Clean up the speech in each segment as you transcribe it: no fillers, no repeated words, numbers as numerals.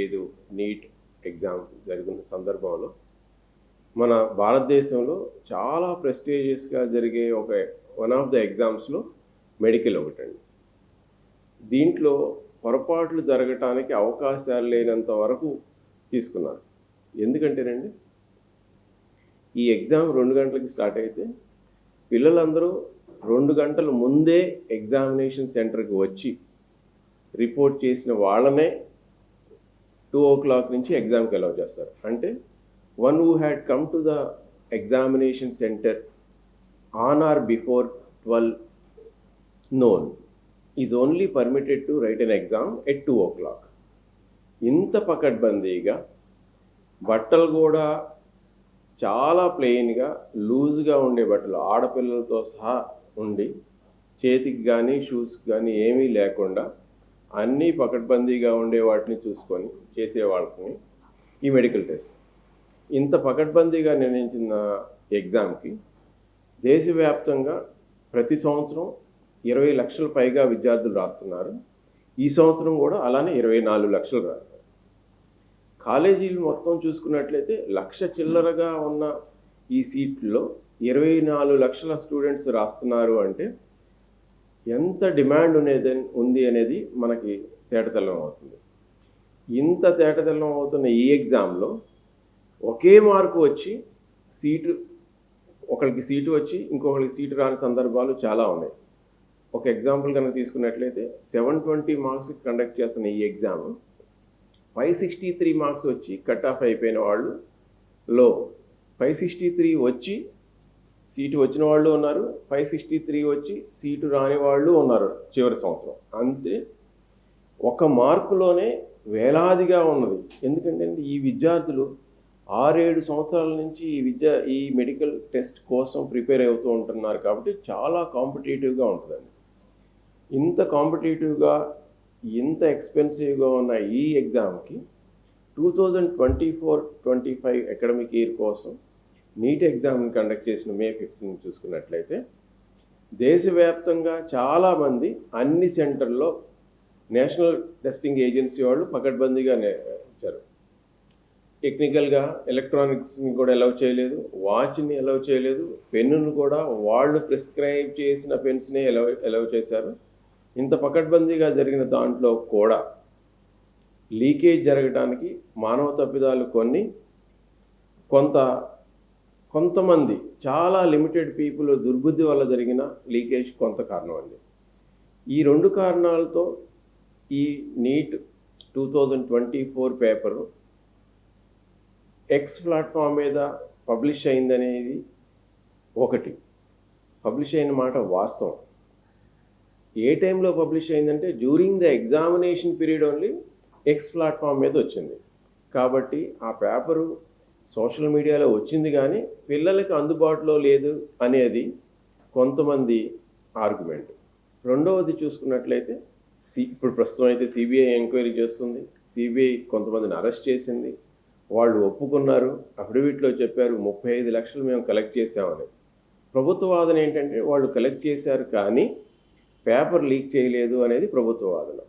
25 NEET exam జరిగిన సందర్భంలో మన భారతదేశంలో చాలా ప్రెస్టీజియస్గా జరిగే వన్ ఆఫ్ ద ఎగ్జామ్స్లో మెడికల్ ఒకటండి. దీంట్లో పొరపాట్లు జరగటానికి అవకాశాలు లేనంత వరకు తీసుకున్నారు. ఎందుకంటేనండి, ఈ ఎగ్జామ్ 2 గంటలకి స్టార్ట్ అయితే పిల్లలందరూ 2 గంటల ముందే ఎగ్జామినేషన్ సెంటర్కి వచ్చి రిపోర్ట్ చేసిన వాళ్ళనే 2 o'clock నుంచి ఎగ్జామ్కి అలౌ చేస్తారు. అంటే one who had come to the examination center on or before 12 noon is only permitted to write an exam at 2 o'clock. ఇంత పకడ్బందీగా బట్టలు కూడా చాలా ప్లెయిన్గా లూజ్గా ఉండే బట్టలు ఆడపిల్లలతో సహా ఉండి చేతికి కానీ షూస్కి కానీ ఏమీ లేకుండా అన్నీ పకడ్బందీగా ఉండే వాటిని చూసుకొని చేసే వాళ్ళని ఈ మెడికల్ టెస్ట్. ఇంత పకడ్బందీగా నిర్ణయించిన ఎగ్జామ్కి దేశవ్యాప్తంగా ప్రతి సంవత్సరం 20 లక్షల పైగా విద్యార్థులు రాస్తున్నారు. ఈ సంవత్సరం కూడా అలానే 24 లక్షలు రాస్తారు. కాలేజీలు మొత్తం చూసుకున్నట్లయితే 1,00,000 చిల్లరగా ఉన్న ఈ సీట్లో 24 లక్షల స్టూడెంట్స్ రాస్తున్నారు అంటే ఎంత డిమాండ్ ఉంది అనేది మనకి తేటతెల్లం అవుతుంది. ఇంత తేటతెల్లం అవుతున్న ఈ ఎగ్జామ్లో ఒకే మార్కు వచ్చి ఒకరికి సీటు వచ్చి ఇంకొకరికి సీటు రాని సందర్భాలు చాలా ఉన్నాయి. ఒక ఎగ్జాంపుల్ కనుక తీసుకున్నట్లయితే 720 మార్క్స్కి కండక్ట్ చేస్తున్న ఈ ఎగ్జామ్ 563 మార్క్స్ వచ్చి కట్ ఆఫ్ అయిపోయిన వాళ్ళలో 563 వచ్చి సీటు వచ్చిన వాళ్ళు ఉన్నారు, 563 వచ్చి సీటు రాని వాళ్ళు ఉన్నారు చివరి సంవత్సరం. అంతే ఒక మార్కులోనే వేలాదిగా ఉన్నది. ఎందుకంటే ఈ విద్యార్థులు 6-7 సంవత్సరాల నుంచి ఈ మెడికల్ టెస్ట్ కోసం ప్రిపేర్ అవుతూ ఉంటున్నారు కాబట్టి చాలా కాంపిటేటివ్గా ఉంటుందండి. ఇంత కాంపిటేటివ్గా ఇంత ఎక్స్పెన్సివ్గా ఉన్న ఈ ఎగ్జామ్కి 2024-25 అకాడమిక్ ఇయర్ కోసం నీట్ ఎగ్జామ్ని కండక్ట్ చేసిన May 15 చూసుకున్నట్లయితే దేశవ్యాప్తంగా చాలామంది అన్ని సెంటర్లో నేషనల్ టెస్టింగ్ ఏజెన్సీ వాళ్ళు పకడ్బందీగా ఇచ్చారు. టెక్నికల్గా ఎలక్ట్రానిక్స్ని కూడా అలౌ చేయలేదు, వాచ్ని అలౌ చేయలేదు, పెన్నును కూడా వాళ్ళు ప్రిస్క్రైబ్ చేసిన పెన్స్నే అలౌ చేశారు. ఇంత పకడ్బందీగా జరిగిన దాంట్లో కూడా లీకేజ్ జరగడానికి మానవ తప్పిదాలు కొంతమంది చాలా లిమిటెడ్ పీపుల్ దుర్బుద్ధి వల్ల జరిగిన లీకేజ్ కొంత కారణం అండి. ఈ 2 కారణాలతో ఈ నీట్ 2024 పేపరు ఎక్స్ ప్లాట్ఫామ్ మీద పబ్లిష్ అయిందనేది ఒకటి. పబ్లిష్ అయిన మాట వాస్తవం. ఏ టైంలో పబ్లిష్ అయిందంటే during the examination period only X platform మీద వచ్చింది. కాబట్టి ఆ పేపరు సోషల్ మీడియాలో వచ్చింది కానీ పిల్లలకి అందుబాటులో లేదు అనేది కొంతమంది ఆర్గ్యుమెంట్. రెండవది చూసుకున్నట్లయితే ఇప్పుడు ప్రస్తుతం అయితే సిబిఐ ఎంక్వైరీ చేస్తుంది. సిబిఐ కొంతమందిని అరెస్ట్ చేసింది. వాళ్ళు ఒప్పుకున్నారు, అఫిడవిట్లో చెప్పారు 35 లక్షలు మేము కలెక్ట్ చేసామని. ప్రభుత్వ వాదన ఏంటంటే వాళ్ళు కలెక్ట్ చేశారు కానీ పేపర్ లీక్ చేయలేదు అనేది ప్రభుత్వ వాదన.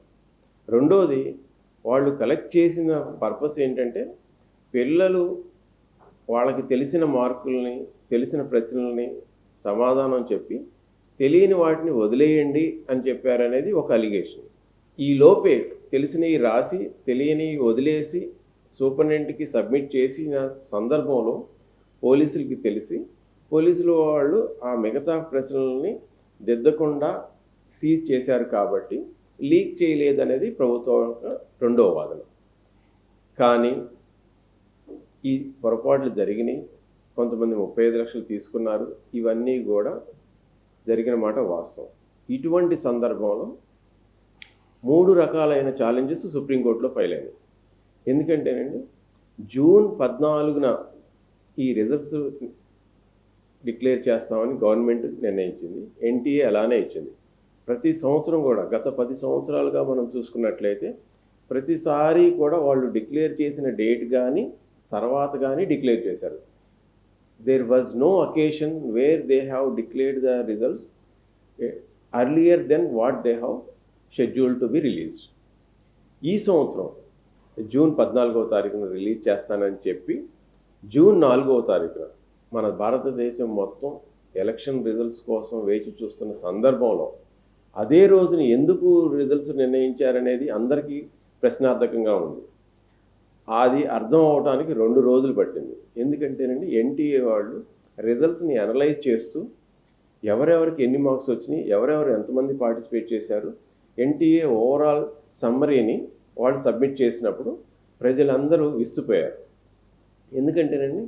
రెండోది, వాళ్ళు కలెక్ట్ చేసిన పర్పస్ ఏంటంటే పిల్లలు వాళ్ళకి తెలిసిన మార్కుల్ని తెలిసిన ప్రశ్నల్ని సమాధానం చెప్పి తెలియని వాటిని వదిలేయండి అని చెప్పారనేది ఒక అలిగేషన్. ఈ లోపే తెలిసినవి రాసి తెలియనివి వదిలేసి సూపరింటెండెంట్కి సబ్మిట్ చేసిన సందర్భంలో పోలీసులకి తెలిసి పోలీసులు వాళ్ళు ఆ మిగతా ప్రశ్నలని దిద్దకుండా సీజ్ చేశారు కాబట్టి లీక్ చేయలేదనేది ప్రభుత్వం రెండో వాదన. కానీ ఈ పొరపాట్లు జరిగినాయి, కొంతమంది 35 లక్షలు తీసుకున్నారు, ఇవన్నీ కూడా జరిగిన మాట వాస్తవం. ఇటువంటి సందర్భంలో 3 రకాలైన ఛాలెంజెస్ సుప్రీంకోర్టులో ఫైల్ అయినాయి. ఎందుకంటేనండి జూన్ 14న ఈ రిజల్ట్స్ డిక్లేర్ చేస్తామని గవర్నమెంట్ నిర్ణయించింది. ఎన్టీఏ అలానే ఇచ్చింది. ప్రతి సంవత్సరం కూడా గత 10 సంవత్సరాలుగా మనం చూసుకున్నట్లయితే ప్రతిసారి కూడా వాళ్ళు డిక్లేర్ చేసిన డేట్ కానీ తర్వాత కానీ డిక్లేర్ చేశారు. There was no occasion where they have declared the results earlier then what they have scheduled to be released. ఈ సంవత్సరం జూన్ 14వ తారీఖున రిలీజ్ చేస్తానని చెప్పి జూన్ 4వ తారీఖున మన భారతదేశం మొత్తం ఎలక్షన్ రిజల్ట్స్ కోసం వేచి చూస్తున్న సందర్భంలో అదే రోజున ఎందుకు రిజల్ట్స్ నిర్ణయించారనేది అందరికీ ప్రశ్నార్థకంగా ఉంది. అది అర్థం అవడానికి 2 రోజులు పట్టింది. ఎందుకంటేనండి ఎన్టీఏ వాళ్ళు రిజల్ట్స్ని అనలైజ్ చేస్తూ ఎవరెవరికి ఎన్ని మార్క్స్ వచ్చినాయి, ఎవరెవరు ఎంతమంది పార్టిసిపేట్ చేశారు, ఎన్టీఏ ఓవరాల్ సమ్మరీని వాళ్ళు సబ్మిట్ చేసినప్పుడు ప్రజలందరూ విస్తుపోయారు. ఎందుకంటేనండి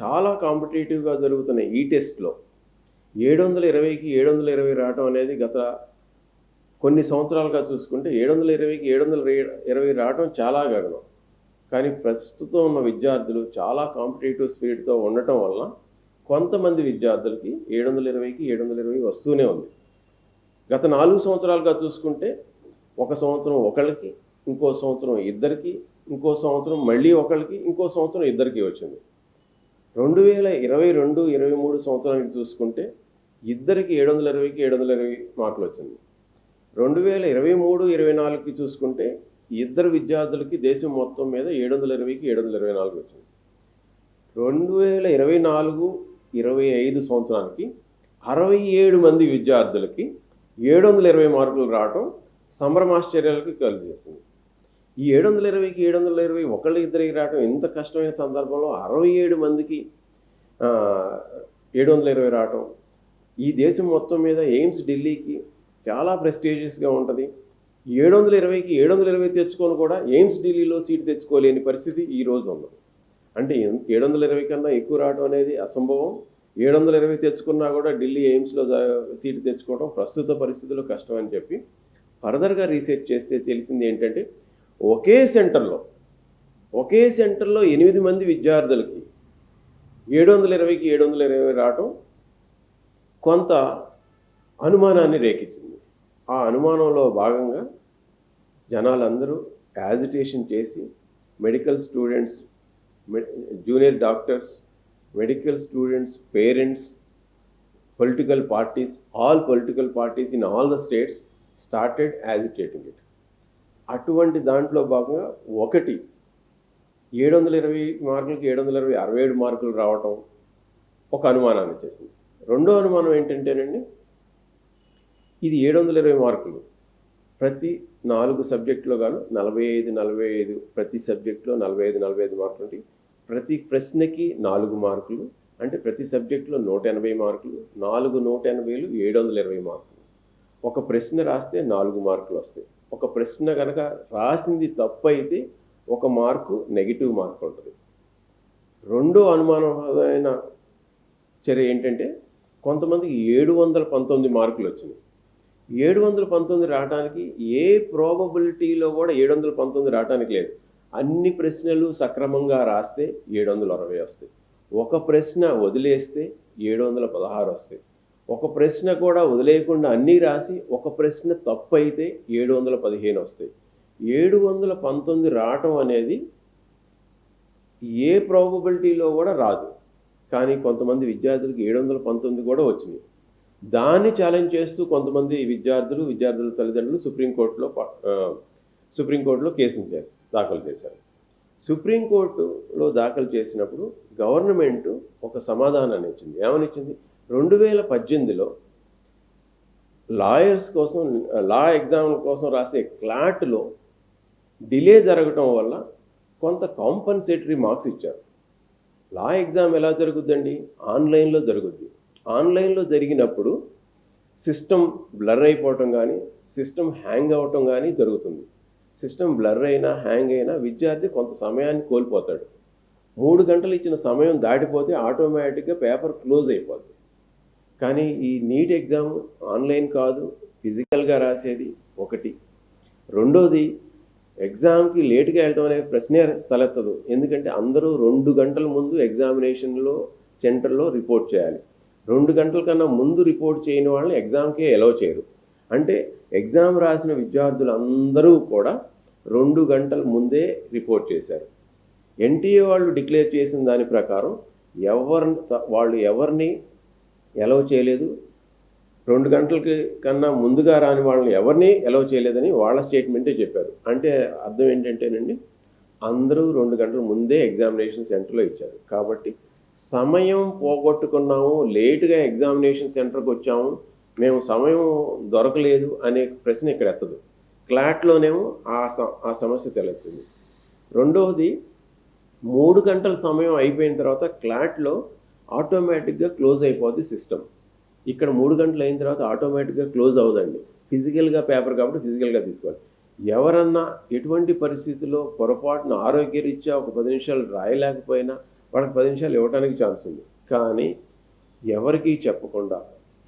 చాలా కాంపిటేటివ్గా జరుగుతున్న ఈ టెస్ట్లో 720కి 720 రావడం అనేది గత కొన్ని సంవత్సరాలుగా చూసుకుంటే 720కి 720 రావడం చాలా గగనం. కానీ ప్రస్తుతం ఉన్న విద్యార్థులు చాలా కాంపిటేటివ్ స్పిరిట్తో ఉండటం వల్ల కొంతమంది విద్యార్థులకి 720కి 720 వస్తూనే ఉంది. గత 4 సంవత్సరాలుగా చూసుకుంటే ఒక సంవత్సరం ఒకళ్ళకి, ఇంకో సంవత్సరం ఇద్దరికి, ఇంకో సంవత్సరం మళ్ళీ ఒకళ్ళకి, ఇంకో సంవత్సరం ఇద్దరికి వచ్చింది. 2022-23 సంవత్సరానికి చూసుకుంటే ఇద్దరికి 720కి 720 మార్కులు వచ్చింది. 2023-24కి చూసుకుంటే ఇద్దరు విద్యార్థులకి దేశం మొత్తం మీద 720కి 724 వచ్చింది. 2024-25 సంవత్సరానికి 67 మంది విద్యార్థులకి 720 మార్కులు రావటం సంభ్రమాశ్చర్యాలకి కలిగేసింది. ఈ 720కి 720 ఒకళ్ళు ఇద్దరికి రావటం ఇంత కష్టమైన సందర్భంలో 67 మందికి 720 రావటం ఈ దేశం మొత్తం మీద ఎయిమ్స్ ఢిల్లీకి చాలా ప్రెస్టీజియస్గా ఉంటుంది. 720కి 720 తెచ్చుకొని కూడా ఎయిమ్స్ ఢిల్లీలో సీట్ తెచ్చుకోలేని పరిస్థితి ఈరోజు ఉంది. అంటే 720 కన్నా ఎక్కువ రావడం అనేది అసంభవం. 720 తెచ్చుకున్నా కూడా ఢిల్లీ ఎయిమ్స్లో సీటు తెచ్చుకోవడం ప్రస్తుత పరిస్థితుల్లో కష్టం అని చెప్పి ఫర్దర్గా రీసెర్చ్ చేస్తే తెలిసింది ఏంటంటే ఒకే సెంటర్లో 8 మంది విద్యార్థులకి 720కి 720 రావటం కొంత అనుమానాన్ని రేకెత్తింది. ఆ అనుమానంలో భాగంగా జనాలందరూ యాజిటేషన్ చేసి medical students, junior doctors, medical students, parents, political parties, all political parties in all the states started యాజిటేటింగ్ it. అటువంటి దాంట్లో భాగంగా 720 మార్కులకి 720 67 మార్కులు రావటం ఒక అనుమానాన్ని చేసింది. రెండో అనుమానం ఏంటంటేనండి ఇది 720 మార్కులు ప్రతి 4 సబ్జెక్టులో గాను 45 ప్రతి సబ్జెక్టులో 45 మార్కులు ఉంటాయి. ప్రతి ప్రశ్నకి 4 మార్కులు అంటే ప్రతి సబ్జెక్టులో 180 మార్కులు, 4 180లు 720 మార్కులు. ఒక ప్రశ్న రాస్తే 4 మార్కులు వస్తాయి. ఒక ప్రశ్న కనుక రాసింది తప్పు అయితే 1 మార్కు నెగిటివ్ మార్క్ ఉంటుంది. రెండో అనుమానమైన చర్య ఏంటంటే కొంతమందికి 719 మార్కులు వచ్చినాయి. 719 రావడానికి ఏ ప్రాబబిలిటీలో కూడా 719 రావడానికి లేదు. అన్ని ప్రశ్నలు సక్రమంగా రాస్తే 720 వస్తాయి. ఒక ప్రశ్న వదిలేస్తే 716 వస్తాయి. ఒక ప్రశ్న కూడా వదిలేయకుండా అన్నీ రాసి ఒక ప్రశ్న తప్పు అయితే 715 వస్తాయి. 719 రావటం అనేది ఏ ప్రాబబిలిటీలో కూడా రాదు. కానీ కొంతమంది విద్యార్థులకు 719 కూడా వచ్చినాయి. దాన్ని ఛాలెంజ్ చేస్తూ కొంతమంది విద్యార్థుల తల్లిదండ్రులు సుప్రీంకోర్టులో కేసును దాఖలు చేశారు. సుప్రీంకోర్టులో దాఖలు చేసినప్పుడు గవర్నమెంట్ ఒక సమాధానాన్ని ఇచ్చింది. ఏమని ఇచ్చింది? 2018లో లాయర్స్ కోసం లా ఎగ్జామ్ కోసం రాసే క్లాట్లో డిలే జరగటం వల్ల కొంత కాంపన్సేటరీ మార్క్స్ ఇచ్చారు. లా ఎగ్జామ్ ఎలా జరుగుద్దండి? ఆన్లైన్లో జరుగుద్ది. ఆన్లైన్లో జరిగినప్పుడు సిస్టమ్ బ్లర్ అయిపోవటం కానీ సిస్టమ్ హ్యాంగ్ అవ్వటం కానీ జరుగుతుంది. సిస్టమ్ బ్లర్ అయినా హ్యాంగ్ అయినా విద్యార్థి కొంత సమయాన్ని కోల్పోతాడు. 3 గంటలు ఇచ్చిన సమయం దాటిపోతే ఆటోమేటిక్గా పేపర్ క్లోజ్ అయిపోద్ది. కానీ ఈ నీట్ ఎగ్జామ్ ఆన్లైన్ కాదు, ఫిజికల్గా రాసేది ఒకటి. రెండోది ఎగ్జామ్కి లేట్గా వెళ్ళటం అనే ప్రశ్నే తలెత్తదు. ఎందుకంటే అందరూ 2 గంటల ముందు ఎగ్జామినేషన్లో సెంటర్లో రిపోర్ట్ చేయాలి. 2 గంటల కన్నా ముందు రిపోర్ట్ చేయని వాళ్ళని ఎగ్జామ్కే అలౌ చేయరు. అంటే ఎగ్జామ్ రాసిన విద్యార్థులందరూ కూడా 2 గంటల ముందే రిపోర్ట్ చేశారు. ఎన్టీఏ వాళ్ళు డిక్లేర్ చేసిన దాని ప్రకారం వాళ్ళు ఎవరిని అలౌ చేయలేదు. 2 గంటలకి కన్నా ముందుగా రాని వాళ్ళని ఎవరిని అలౌ చేయలేదని వాళ్ళ స్టేట్మెంటే చెప్పారు. అంటే అర్థం ఏంటంటేనండి అందరూ 2 గంటల ముందే ఎగ్జామినేషన్ సెంటర్లో ఇచ్చారు. కాబట్టి సమయం పోగొట్టుకున్నాము, లేటుగా ఎగ్జామినేషన్ సెంటర్కి వచ్చాము, మేము సమయం దొరకలేదు అనే ప్రశ్న ఇక్కడ ఎత్తదు. క్లాట్లోనేమో ఆ సమస్య తలెత్తుంది. రెండవది 3 గంటల సమయం అయిపోయిన తర్వాత క్లాట్లో ఆటోమేటిక్గా క్లోజ్ అయిపోద్ది సిస్టమ్. ఇక్కడ 3 గంటలు అయిన తర్వాత ఆటోమేటిక్గా క్లోజ్ అవ్వదండి. ఫిజికల్గా పేపర్ కాబట్టి ఫిజికల్గా తీసుకోవాలి. ఎవరన్నా ఎటువంటి పరిస్థితుల్లో పొరపాటున ఆరోగ్యరీత్యా ఒక 10 నిమిషాలు రాయలేకపోయినా వాళ్ళకి 10 నిమిషాలు ఇవ్వడానికి ఛాన్స్ ఉంది. కానీ ఎవరికీ చెప్పకుండా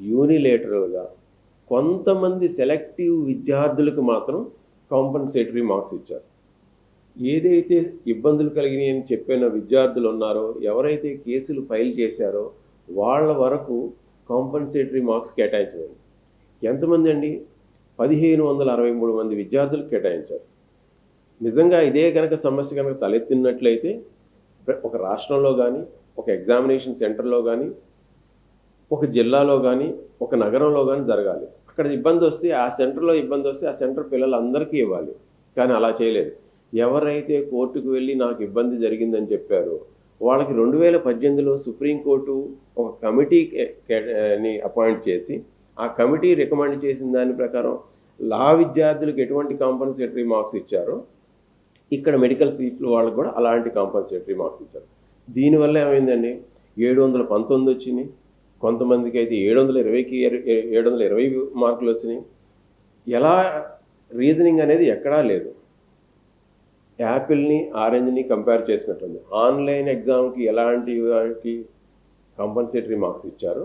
యూనిలేటరల్గా కొంతమంది సెలెక్టివ్ విద్యార్థులకు మాత్రం కాంపన్సేటరీ మార్క్స్ ఇచ్చారు. ఏదైతే ఇబ్బందులు కలిగినాయని చెప్పిన విద్యార్థులు ఉన్నారో, ఎవరైతే కేసులు ఫైల్ చేశారో వాళ్ళ వరకు కాంపన్సేటరీ మార్క్స్ కేటాయించలేదు. ఎంతమంది అండి? 1563 మంది విద్యార్థులకు కేటాయించారు. నిజంగా ఇదే కనుక సమస్య కనుక తలెత్తినట్లయితే ఒక రాష్ట్రంలో కానీ, ఒక ఎగ్జామినేషన్ సెంటర్లో కానీ, ఒక జిల్లాలో కానీ, ఒక నగరంలో కానీ జరగాలి. అక్కడ ఇబ్బంది వస్తే ఆ సెంటర్లో ఇబ్బంది వస్తే ఆ సెంటర్ పిల్లలందరికీ ఇవ్వాలి. కానీ అలా చేయలేదు. ఎవరైతే కోర్టుకు వెళ్ళి నాకు ఇబ్బంది జరిగిందని చెప్పారో వాళ్ళకి 2018లో సుప్రీంకోర్టు ఒక కమిటీని అపాయింట్ చేసి ఆ కమిటీ రికమెండ్ చేసిన దాని ప్రకారం లా విద్యార్థులకు ఎటువంటి కాంపన్సేటరీ మార్క్స్ ఇచ్చారో ఇక్కడ మెడికల్ సీట్లు వాళ్ళకు కూడా అలాంటి కాంపన్సేటరీ మార్క్స్ ఇచ్చారు. దీనివల్ల ఏమైందండి, 719 వచ్చినాయి, కొంతమందికి అయితే 720కి 720 మార్కులు వచ్చినాయి. ఎలా రీజనింగ్ అనేది ఎక్కడా లేదు. యాపిల్ని ఆరెంజ్ని కంపేర్ చేసినట్టుంది. ఆన్లైన్ ఎగ్జామ్కి ఎలాంటి కాంపన్సేటరీ మార్క్స్ ఇచ్చారో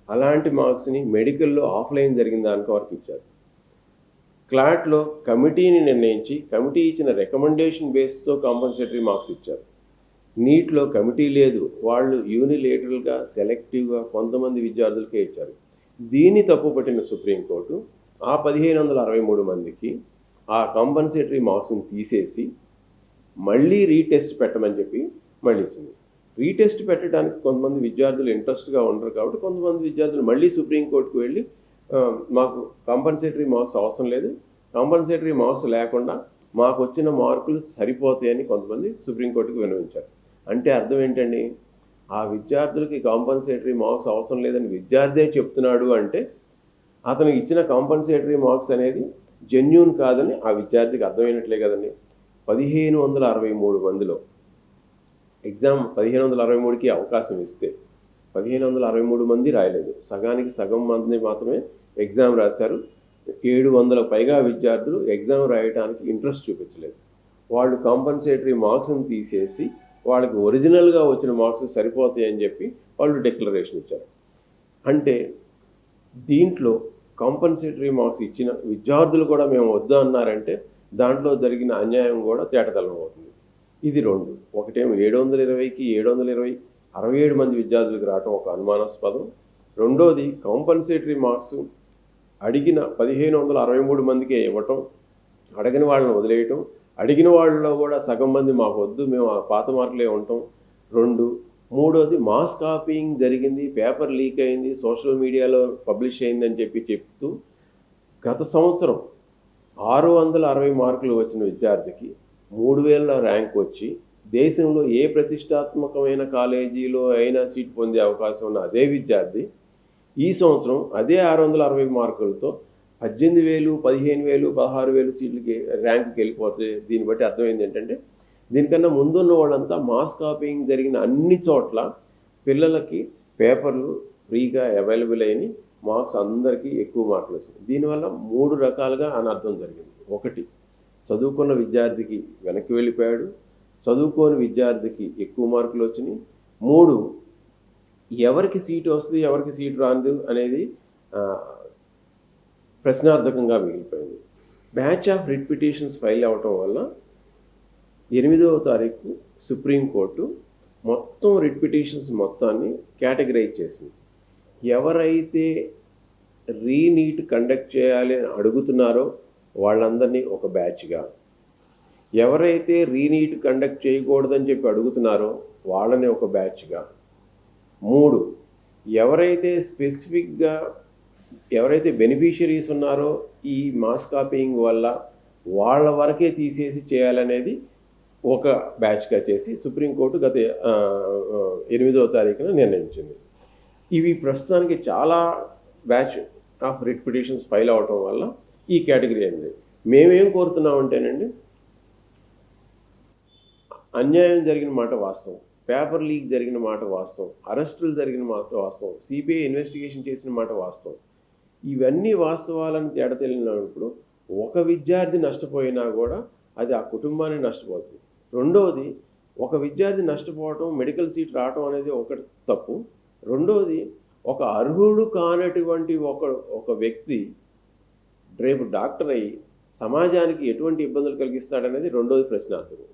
అలాంటి మార్క్స్ని మెడికల్లో ఆఫ్లైన్ జరిగిన దానికి వరకు ఇచ్చారు. క్లాట్లో కమిటీని నిర్ణయించి కమిటీ ఇచ్చిన రికమెండేషన్ బేస్తో కాంపన్సేటరీ మార్క్స్ ఇచ్చారు. నీట్లో కమిటీ లేదు, వాళ్ళు యూనిలేటరల్గా సెలెక్టివ్గా కొంతమంది విద్యార్థులకే ఇచ్చారు. దీన్ని తప్పుపట్టిన సుప్రీంకోర్టు ఆ 1563 మందికి ఆ కాంపన్సేటరీ మార్క్స్ని తీసేసి మళ్ళీ రీటెస్ట్ పెట్టమని చెప్పి మళ్ళీ ఇచ్చింది. రీటెస్ట్ పెట్టడానికి కొంతమంది విద్యార్థులు ఇంట్రెస్ట్గా ఉండరు కాబట్టి కొంతమంది విద్యార్థులు మళ్ళీ సుప్రీంకోర్టుకు వెళ్ళి మాకు కాంపన్సేటరీ మార్క్స్ అవసరం లేదు, కాంపన్సేటరీ మార్క్స్ లేకుండా మాకు వచ్చిన మార్కులు సరిపోతాయని కొంతమంది సుప్రీంకోర్టుకు విన్నవించారు. అంటే అర్థం ఏంటండి, ఆ విద్యార్థులకి కాంపన్సేటరీ మార్క్స్ అవసరం లేదని విద్యార్థే చెప్తున్నాడు అంటే అతనికి ఇచ్చిన కాంపన్సేటరీ మార్క్స్ అనేది జెన్యూన్ కాదని ఆ విద్యార్థికి అర్థమైనట్లే కదండి. 1563 మందిలో ఎగ్జామ్ 1563కి అవకాశం ఇస్తే 1563 మంది రాయలేదు, సగానికి సగం మంది మాత్రమే ఎగ్జామ్ రాశారు. 700 పైగా విద్యార్థులు ఎగ్జామ్ రాయడానికి ఇంట్రెస్ట్ చూపించలేదు. వాళ్ళు కాంపన్సేటరీ మార్క్స్ని తీసేసి వాళ్ళకి ఒరిజినల్గా వచ్చిన మార్క్స్ సరిపోతాయని చెప్పి వాళ్ళు డిక్లరేషన్ ఇచ్చారు. అంటే దీంట్లో కాంపన్సేటరీ మార్క్స్ ఇచ్చిన విద్యార్థులు కూడా మేము వద్దు అన్నారంటే దాంట్లో జరిగిన అన్యాయం కూడా తేటతెల్లం అవుతుంది. ఇది రెండు. ఒకటేమో 720కి 720 67 మంది విద్యార్థులకు రావటం ఒక అనుమానాస్పదం. రెండోది కాంపన్సేటరీ మార్క్స్ అడిగిన 1563 మందికే ఇవ్వటం, అడిగిన వాళ్ళని వదిలేయటం, అడిగిన వాళ్ళలో కూడా సగం మంది మాకు వద్దు, మేము ఆ పాత మార్కులే ఉంటాం. మూడోది మాస్ కాపీయింగ్ జరిగింది, పేపర్ లీక్ అయింది, సోషల్ మీడియాలో పబ్లిష్ అయిందని చెప్తూ గత సంవత్సరం 660 మార్కులు వచ్చిన విద్యార్థికి 3000 ర్యాంక్ వచ్చి దేశంలో ఏ ప్రతిష్టాత్మకమైన కాలేజీలో అయినా సీట్ పొందే అవకాశం ఉన్న అదే విద్యార్థి ఈ సంవత్సరం అదే 660 మార్కులతో 18,000, 15,000, 16,000 సీట్లకి ర్యాంక్కి వెళ్ళిపోతే దీన్ని బట్టి అర్థమైంది ఏంటంటే దీనికన్నా ముందున్న వాళ్ళంతా మాస్ కాపీయింగ్ జరిగిన అన్ని చోట్ల పిల్లలకి పేపర్లు ఫ్రీగా అవైలబుల్ అయిన మార్క్స్ అందరికీ ఎక్కువ మార్కులు వచ్చినాయి. దీనివల్ల 3 రకాలుగా అనర్థం జరిగింది. ఒకటి, చదువుకున్న విద్యార్థికి వెనక్కి వెళ్ళిపోయాడు, చదువుకోని విద్యార్థికి ఎక్కువ మార్కులు వచ్చినాయి. 3, ఎవరికి సీటు వస్తుంది ఎవరికి సీటు రాదు అనేది ప్రశ్నార్థకంగా మిగిలిపోయింది. Batch of writ petitions file అవ్వటం వల్ల 8వ తారీఖు సుప్రీంకోర్టు మొత్తం రిట్ పిటిషన్స్ మొత్తాన్ని కేటగరైజ్ చేసింది. ఎవరైతే రీనీట్ కండక్ట్ చేయాలి అని అడుగుతున్నారో వాళ్ళందరినీ ఒక బ్యాచ్గా, ఎవరైతే రీనీట్ కండక్ట్ చేయకూడదని చెప్పి అడుగుతున్నారో వాళ్ళని ఒక బ్యాచ్గా, 3, ఎవరైతే స్పెసిఫిక్గా ఎవరైతే బెనిఫిషరీస్ ఉన్నారో ఈ మాస్ కాపీయింగ్ వల్ల వాళ్ళ వరకే తీసేసి చేయాలనేది ఒక బ్యాచ్గా చేసి సుప్రీంకోర్టు గత 8వ తారీఖున నిర్ణయించింది. ఇవి ప్రస్తుతానికి చాలా batch of writ petitions file అవటం వల్ల ఈ కేటగిరీ అయింది. మేమేం కోరుతున్నామంటేనండి, అన్యాయం జరిగిన మాట వాస్తవం, పేపర్ లీక్ జరిగిన మాట వాస్తవం, అరెస్టులు జరిగిన మాట వాస్తవం, సిబిఐ ఇన్వెస్టిగేషన్ చేసిన మాట వాస్తవం. ఇవన్నీ వాస్తవాలను తేడతెలిగినప్పుడు ఒక విద్యార్థి నష్టపోయినా కూడా అది ఆ కుటుంబాన్ని నష్టపోతుంది. రెండవది, ఒక విద్యార్థి నష్టపోవటం, మెడికల్ సీట్ రావటం అనేది ఒకటి తప్పు. రెండవది, ఒక అర్హుడు కానటువంటి ఒక వ్యక్తి రేపు డాక్టర్ అయ్యి సమాజానికి ఎటువంటి ఇబ్బందులు కలిగిస్తాడనేది రెండోది ప్రశ్నార్థకం.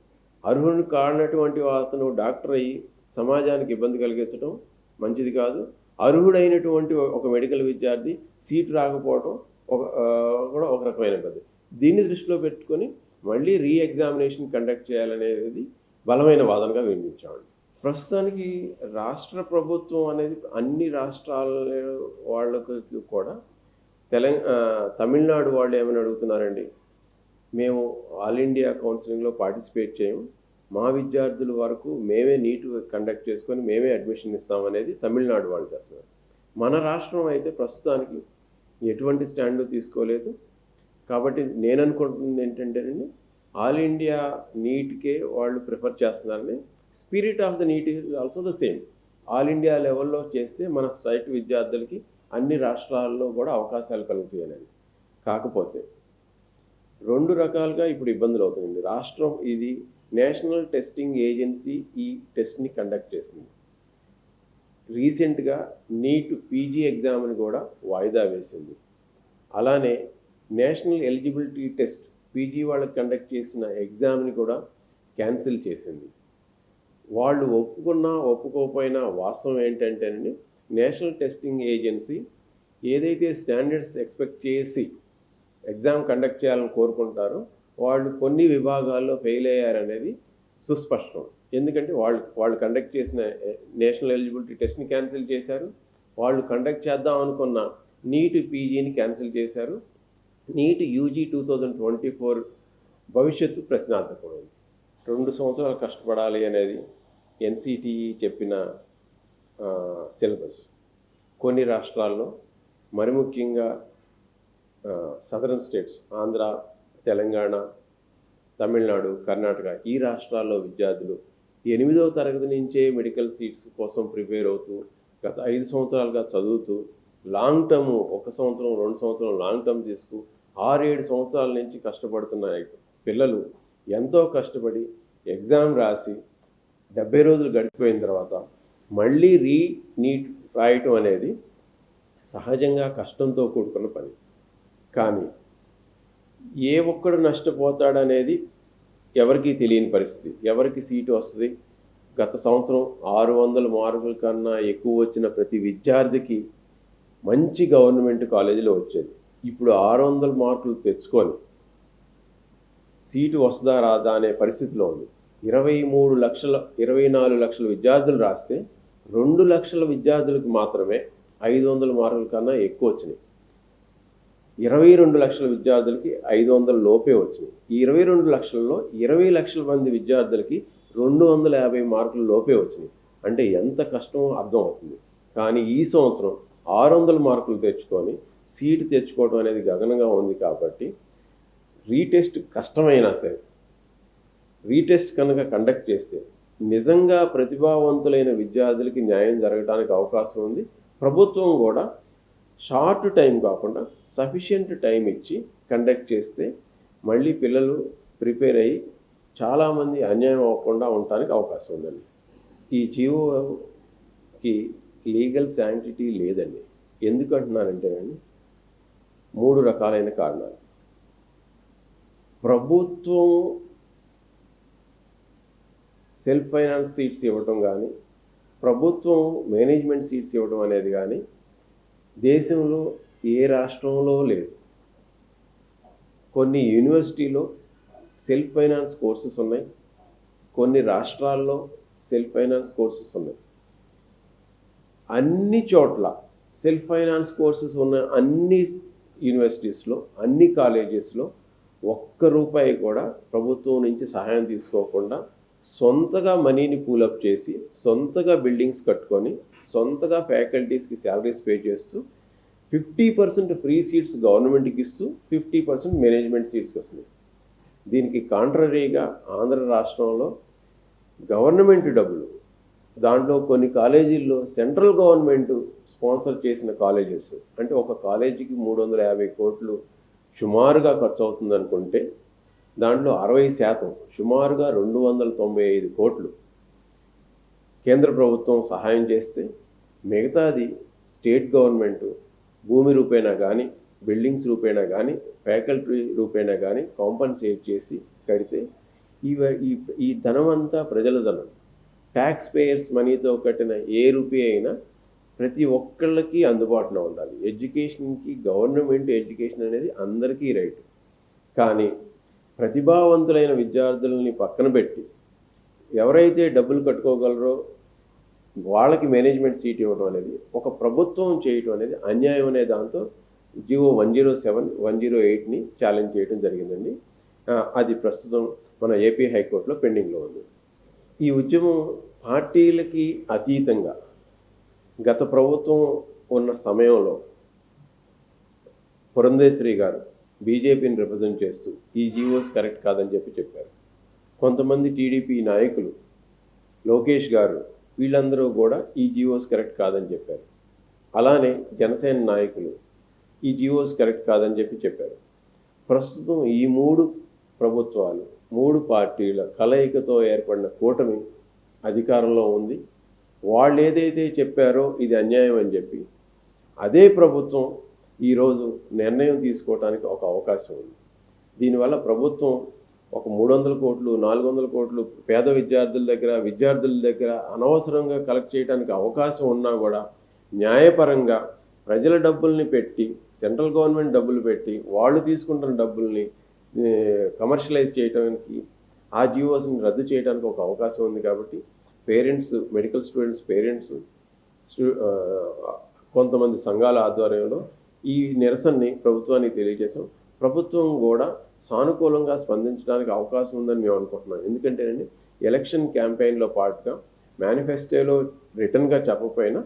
అర్హుడు కానటువంటి అతను డాక్టర్ అయ్యి సమాజానికి ఇబ్బంది కలిగించడం మంచిది కాదు. అర్హుడైనటువంటి ఒక మెడికల్ విద్యార్థి సీట్ రాకపోవడం కూడా ఒక రకమైన ఇబ్బంది. దీన్ని దృష్టిలో పెట్టుకొని మళ్ళీ ఎగ్జామినేషన్ కండక్ట్ చేయాలనేది బలమైన వాదనగా వినిపించామండి. ప్రస్తుతానికి రాష్ట్ర ప్రభుత్వం అనేది అన్ని రాష్ట్రాల వాళ్ళకి కూడా తమిళనాడు వాళ్ళు ఏమని అడుగుతున్నారండి, మేము ఆల్ ఇండియా కౌన్సిలింగ్లో పార్టిసిపేట్ చేయము, మా విద్యార్థుల వరకు మేమే నీట్ కండక్ట్ చేసుకొని మేమే అడ్మిషన్ ఇస్తామనేది తమిళనాడు వాళ్ళు చేస్తున్నారు. మన రాష్ట్రం అయితే ప్రస్తుతానికి ఎటువంటి స్టాండు తీసుకోలేదు. కాబట్టి నేను అనుకుంటుంది ఏంటంటేనండి, ఆల్ ఇండియా నీట్కే వాళ్ళు ప్రిఫర్ చేస్తున్నారని. Spirit of the NEET is also the same. All India లెవెల్లో చేస్తే మన స్టేట్ విద్యార్థులకి అన్ని రాష్ట్రాల్లో కూడా అవకాశాలు కలుగుతాయని. కాకపోతే రెండు రకాలుగా ఇప్పుడు ఇబ్బందులు అవుతాయండి. రాష్ట్రం ఇది నేషనల్ టెస్టింగ్ ఏజెన్సీ ఈ టెస్ట్ని కండక్ట్ చేస్తుంది. రీసెంట్గా నీట్ పీజీ ఎగ్జామ్ని కూడా వాయిదా వేసింది. అలానే నేషనల్ ఎలిజిబిలిటీ టెస్ట్ పీజీ వాళ్ళకి కండక్ట్ చేసిన ఎగ్జామ్ని కూడా క్యాన్సిల్ చేసింది. వాళ్ళు ఒప్పుకున్నా ఒప్పుకోకపోయినా వాస్తవం ఏంటంటేనండి, నేషనల్ టెస్టింగ్ ఏజెన్సీ ఏదైతే స్టాండర్డ్స్ ఎక్స్పెక్ట్ చేసి ఎగ్జామ్ కండక్ట్ చేయాలని కోరుకుంటారో వాళ్ళు కొన్ని విభాగాల్లో ఫెయిల్ అయ్యారనేది సుస్పష్టం. ఎందుకంటే వాళ్ళు కండక్ట్ చేసిన నేషనల్ ఎలిజిబిలిటీ టెస్ట్ని క్యాన్సిల్ చేశారు. వాళ్ళు కండక్ట్ చేద్దాం అనుకున్న నీట్ పీజీని క్యాన్సిల్ చేశారు. నీట్ యూజీ 2024 భవిష్యత్తు ప్రశ్నార్థకమైంది. 2 సంవత్సరాలు కష్టపడాలి అనేది ఎన్సిటిఈ చెప్పిన సిలబస్. కొన్ని రాష్ట్రాల్లో, మరి ముఖ్యంగా సదరన్ స్టేట్స్ ఆంధ్ర, తెలంగాణ, తమిళనాడు, కర్ణాటక ఈ రాష్ట్రాల్లో విద్యార్థులు 8వ తరగతి నుంచే మెడికల్ సీట్స్ కోసం ప్రిపేర్ అవుతూ గత 5 సంవత్సరాలుగా చదువుతూ లాంగ్ టర్మ్ 1 సంవత్సరం 2 సంవత్సరం లాంగ్ టర్మ్ తీసుకు 6-7 సంవత్సరాల నుంచి కష్టపడుతున్న పిల్లలు ఎంతో కష్టపడి ఎగ్జామ్ రాసి 70 రోజులు గడిచిపోయిన తర్వాత మళ్ళీ నీట్ రాయటం అనేది సహజంగా కష్టంతో కూడుకున్న పని. కానీ ఏ ఒక్కడు నష్టపోతాడనేది ఎవరికీ తెలియని పరిస్థితి. ఎవరికి సీటు వస్తుంది? గత సంవత్సరం 600 మార్కుల కన్నా ఎక్కువ వచ్చిన ప్రతి విద్యార్థికి మంచి గవర్నమెంట్ కాలేజీలో వచ్చేది. ఇప్పుడు 600 మార్కులు తెచ్చుకొని సీటు వస్తుందా రాదా అనే పరిస్థితిలో ఉంది. 24 లక్షల విద్యార్థులు రాస్తే 2 లక్షల విద్యార్థులకు మాత్రమే 500 మార్కుల కన్నా ఎక్కువ వచ్చినాయి. 22 లక్షల విద్యార్థులకి 500 లోపే వచ్చినాయి. ఈ 22 లక్షల్లో 20 లక్షల మంది విద్యార్థులకి 250 మార్కుల లోపే వచ్చినాయి. అంటే ఎంత కష్టమో అర్థం అవుతుంది. కానీ ఈ సంవత్సరం 600 మార్కులు తెచ్చుకొని సీటు తెచ్చుకోవడం అనేది గగనంగా ఉంది. కాబట్టి రీటెస్ట్ కష్టమైనా సరే రీటెస్ట్ కనుక కండక్ట్ చేస్తే నిజంగా ప్రతిభావంతులైన విద్యార్థులకి న్యాయం జరగడానికి అవకాశం ఉంది. ప్రభుత్వం కూడా షార్ట్ టైం కాకుండా సఫిషియెంట్ టైం ఇచ్చి కండక్ట్ చేస్తే మళ్ళీ పిల్లలు ప్రిపేర్ అయ్యి చాలామంది అన్యాయం అవ్వకుండా ఉండటానికి అవకాశం ఉందండి. ఈ జీవోకి లీగల్ శాంటిటీ లేదండి. ఎందుకు అంటున్నానంటేనండి, 3 రకాలైన కారణాలు. ప్రభుత్వం సెల్ఫ్ ఫైనాన్స్ సీట్స్ ఇవ్వటం కానీ, ప్రభుత్వం మేనేజ్మెంట్ సీట్స్ ఇవ్వడం అనేది కానీ దేశంలో ఏ రాష్ట్రంలో లేదు. కొన్ని యూనివర్సిటీలో సెల్ఫ్ ఫైనాన్స్ కోర్సెస్ ఉన్నాయి, కొన్ని రాష్ట్రాల్లో సెల్ఫ్ ఫైనాన్స్ కోర్సెస్ ఉన్నాయి. అన్ని చోట్ల సెల్ఫ్ ఫైనాన్స్ కోర్సెస్ ఉన్న అన్ని యూనివర్సిటీస్లో, అన్ని కాలేజెస్లో ఒక్క రూపాయి కూడా ప్రభుత్వం నుంచి సహాయం తీసుకోకుండా సొంతగా మనీని పూలప్ చేసి సొంతగా బిల్డింగ్స్ కట్టుకొని సొంతగా ఫ్యాకల్టీస్కి శాలరీస్ పే చేస్తూ 50% ఫ్రీ సీట్స్ గవర్నమెంట్కి ఇస్తూ 50% మేనేజ్మెంట్ సీట్స్కి వస్తున్నాయి. దీనికి కాంట్రరీగా ఆంధ్ర రాష్ట్రంలో గవర్నమెంట్ డబ్బులు, దాంట్లో కొన్ని కాలేజీల్లో సెంట్రల్ గవర్నమెంట్ స్పాన్సర్ చేసిన కాలేజెస్, అంటే ఒక కాలేజీకి 350 కోట్లు సుమారుగా ఖర్చు అవుతుంది అనుకుంటే దాంట్లో 60% సుమారుగా 295 కోట్లు కేంద్ర ప్రభుత్వం సహాయం చేస్తే మిగతాది స్టేట్ గవర్నమెంట్ భూమి రూపేణా కానీ బిల్డింగ్స్ రూపేణా కానీ ఫ్యాకల్టీ రూపేణా కానీ కాంపన్సేట్ చేసి కడితే ఈ ధనం అంతా ప్రజల ధనం, ట్యాక్స్ పేయర్స్ మనీతో కట్టిన ఏ రూపీ అయినా ప్రతి ఒక్కళ్ళకి అందుబాటులో ఉండాలి. ఎడ్యుకేషన్కి, గవర్నమెంట్ ఎడ్యుకేషన్ అనేది అందరికీ రైట్. కానీ ప్రతిభావంతులైన విద్యార్థులని పక్కన పెట్టి ఎవరైతే డబ్బులు కట్టుకోగలరో వాళ్ళకి మేనేజ్మెంట్ సీట్ ఇవ్వడం అనేది ఒక ప్రభుత్వం చేయటం అనేది అన్యాయం అనే దాంతో జివో 107, 108ని ఛాలెంజ్ చేయడం జరిగిందండి. అది ప్రస్తుతం మన ఏపీ హైకోర్టులో పెండింగ్లో ఉంది. ఈ ఉద్యమం పార్టీలకి అతీతంగా గత ప్రభుత్వం ఉన్న సమయంలో పురంధేశ్వరి గారు బీజేపీని రిప్రజెంట్ చేస్తూ ఈ జీవోస్ కరెక్ట్ కాదని చెప్పారు. కొంతమంది టీడీపీ నాయకులు, లోకేష్ గారు, వీళ్ళందరూ కూడా ఈ జీవోస్ కరెక్ట్ కాదని చెప్పారు. అలానే జనసేన నాయకులు ఈ జీవోస్ కరెక్ట్ కాదని చెప్పారు. ప్రస్తుతం ఈ 3 ప్రభుత్వాలు, 3 పార్టీల కలయికతో ఏర్పడిన కూటమి అధికారంలో ఉంది. వాళ్ళు ఏదైతే చెప్పారో ఇది అన్యాయం అని చెప్పి అదే ప్రభుత్వం ఈరోజు నిర్ణయం తీసుకోవడానికి ఒక అవకాశం ఉంది. దీనివల్ల ప్రభుత్వం ఒక 300 కోట్లు, 400 కోట్లు పేద విద్యార్థుల దగ్గర అనవసరంగా కలెక్ట్ చేయడానికి అవకాశం ఉన్నా కూడా న్యాయపరంగా ప్రజల డబ్బుల్ని పెట్టి, సెంట్రల్ గవర్నమెంట్ డబ్బులు పెట్టి వాళ్ళు తీసుకుంటున్న డబ్బుల్ని కమర్షియలైజ్ చేయడానికి, ఆ జీవోస్ని రద్దు చేయడానికి ఒక అవకాశం ఉంది. కాబట్టి పేరెంట్స్, మెడికల్ స్టూడెంట్స్ పేరెంట్స్, కొంతమంది సంఘాల ఆధ్వర్యంలో ఈ నిరసనని ప్రభుత్వానికి తెలియజేశాం. ప్రభుత్వం కూడా సానుకూలంగా స్పందించడానికి అవకాశం ఉందని మేము అనుకుంటున్నాం. ఎందుకంటేనండి, ఎలక్షన్ క్యాంపెయిన్లో పాటుగా మేనిఫెస్టోలో రిటర్న్గా చెప్పకపోయినా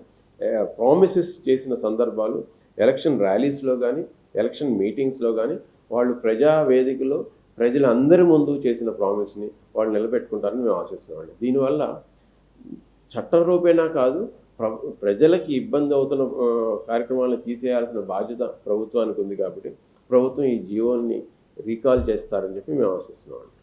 ప్రామిసెస్ చేసిన సందర్భాలు ఎలక్షన్ ర్యాలీస్లో కానీ ఎలక్షన్ మీటింగ్స్లో కానీ వాళ్ళు ప్రజా వేదికలో ప్రజలందరి ముందు చేసిన ప్రామిస్ని వాళ్ళు నిలబెట్టుకుంటారని మేము ఆశిస్తున్నామండి. దీనివల్ల చట్టం రూపేణా కాదు, ప్రజలకి ఇబ్బంది అవుతున్న కార్యక్రమాలను తీసేయాల్సిన బాధ్యత ప్రభుత్వానికి ఉంది. కాబట్టి ప్రభుత్వం ఈ జీవోని రీకాల్ చేస్తారని చెప్పి మేము ఆశిస్తున్నామండి.